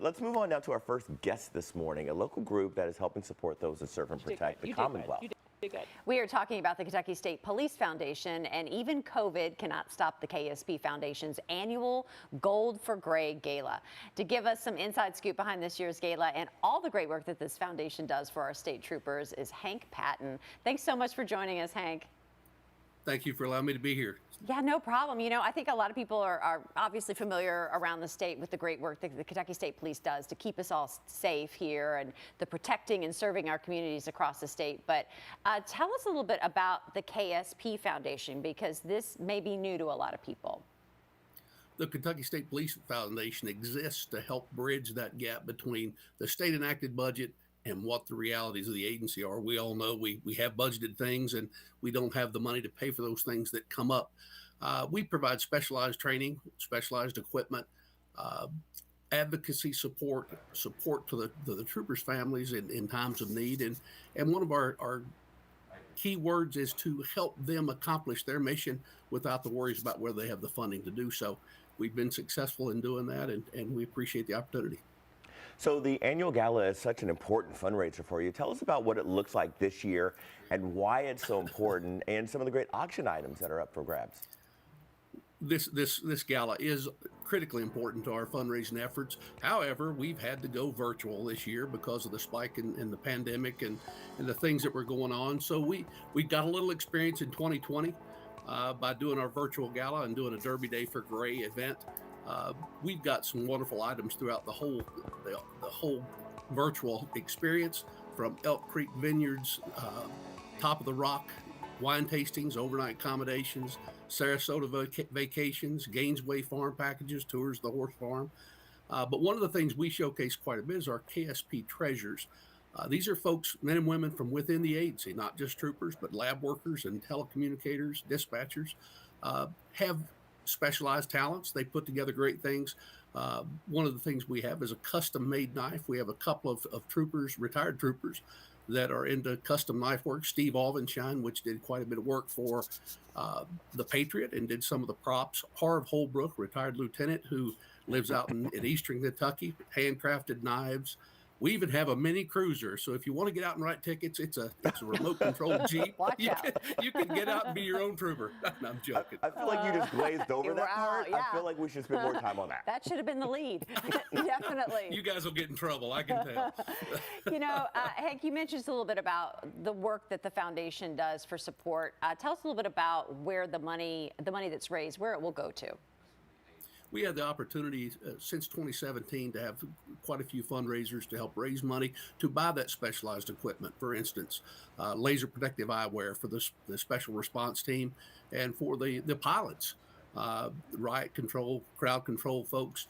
Let's move on now to our first guest this morning, a local group that is helping support those that serve and protect the Commonwealth. We are talking about the Kentucky State Police Foundation, and even COVID cannot stop the Ksp Foundation's annual Gold for Gray Gala. To give us some inside scoop behind this year's gala and all the great work that this foundation does for our state troopers is Hank Patton. Thanks so much for joining us, Hank. Thank you for allowing me to be here. Yeah, no problem. You know, I think a lot of people are obviously familiar around the state with the great work that the Kentucky State Police does to keep us all safe here and the protecting and serving our communities across the state. But tell us a little bit about the Ksp Foundation, because this may be new to a lot of people. The Kentucky State Police Foundation exists to help bridge that gap between the state enacted budget and what the realities of the agency are. We all know we have budgeted things and we don't have the money to pay for those things that come up. We provide specialized training, specialized equipment, advocacy support to the troopers' families in times of need. And one of our key words is to help them accomplish their mission without the worries about whether they have the funding to do so. We've been successful in doing that, and we appreciate the opportunity. So the annual gala is such an important fundraiser for you. Tell us about what it looks like this year and why it's so important, and some of the great auction items that are up for grabs. This gala is critically important to our fundraising efforts. However, we've had to go virtual this year because of the spike in the pandemic and the things that were going on. So we got a little experience in 2020 by doing our virtual gala and doing a Derby Day for Gray event. We've got some wonderful items throughout the whole virtual experience, from Elk Creek Vineyards, Top of the Rock wine tastings, overnight accommodations, Sarasota vacations, Gainesway farm packages, tours of the horse farm. But one of the things we showcase quite a bit is our Ksp Treasures. These are folks, men and women from within the agency, not just troopers, but lab workers and telecommunicators, dispatchers, have specialized talents. They put together great things. One of the things we have is a custom-made knife. We have a couple of troopers, retired troopers, that are into custom knife work. Steve Alvenshine, which did quite a bit of work for the Patriot and did some of the props. Harv Holbrook, retired lieutenant, who lives out in eastern Kentucky, handcrafted knives. We even have a mini cruiser, so if you want to get out and write tickets, it's a remote controlled Jeep. You can get out and be your own trooper. No, I'm joking. I feel like you just glazed over that part. Yeah. I feel like we should spend more time on that. That should have been the lead. Definitely. You guys will get in trouble, I can tell. You know, Hank, you mentioned just a little bit about the work that the foundation does for support. Tell us a little bit about where the money that's raised, where it will go to. We had the opportunity since 2017 to have quite a few fundraisers to help raise money to buy that specialized equipment. For instance, laser protective eyewear for the special response team and for the pilots, riot control, crowd control folks.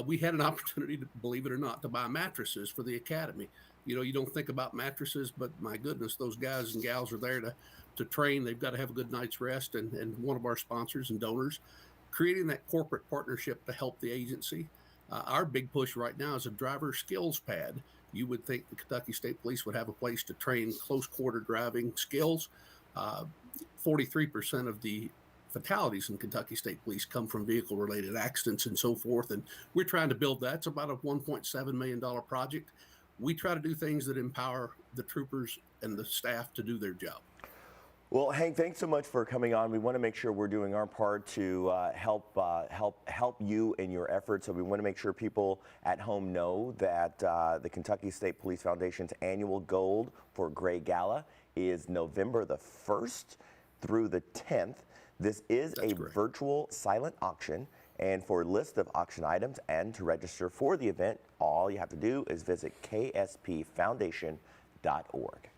We had an opportunity, to, believe it or not, to buy mattresses for the academy. You know, you don't think about mattresses, but my goodness, those guys and gals are there to train. They've got to have a good night's rest, and one of our sponsors and donors creating that corporate partnership to help the agency. Our big push right now is a driver skills pad. You would think the Kentucky State Police would have a place to train close quarter driving skills. 43% of the fatalities in Kentucky State Police come from vehicle related accidents and so forth. And we're trying to build that. It's about a $1.7 million project. We try to do things that empower the troopers and the staff to do their job. Well, Hank, thanks so much for coming on. We want to make sure we're doing our part to help you in your efforts. So we want to make sure people at home know that the Kentucky State Police Foundation's annual Gold for Gray Gala is November the 1st through the 10th. This is a virtual silent auction. And for a list of auction items and to register for the event, all you have to do is visit kspfoundation.org.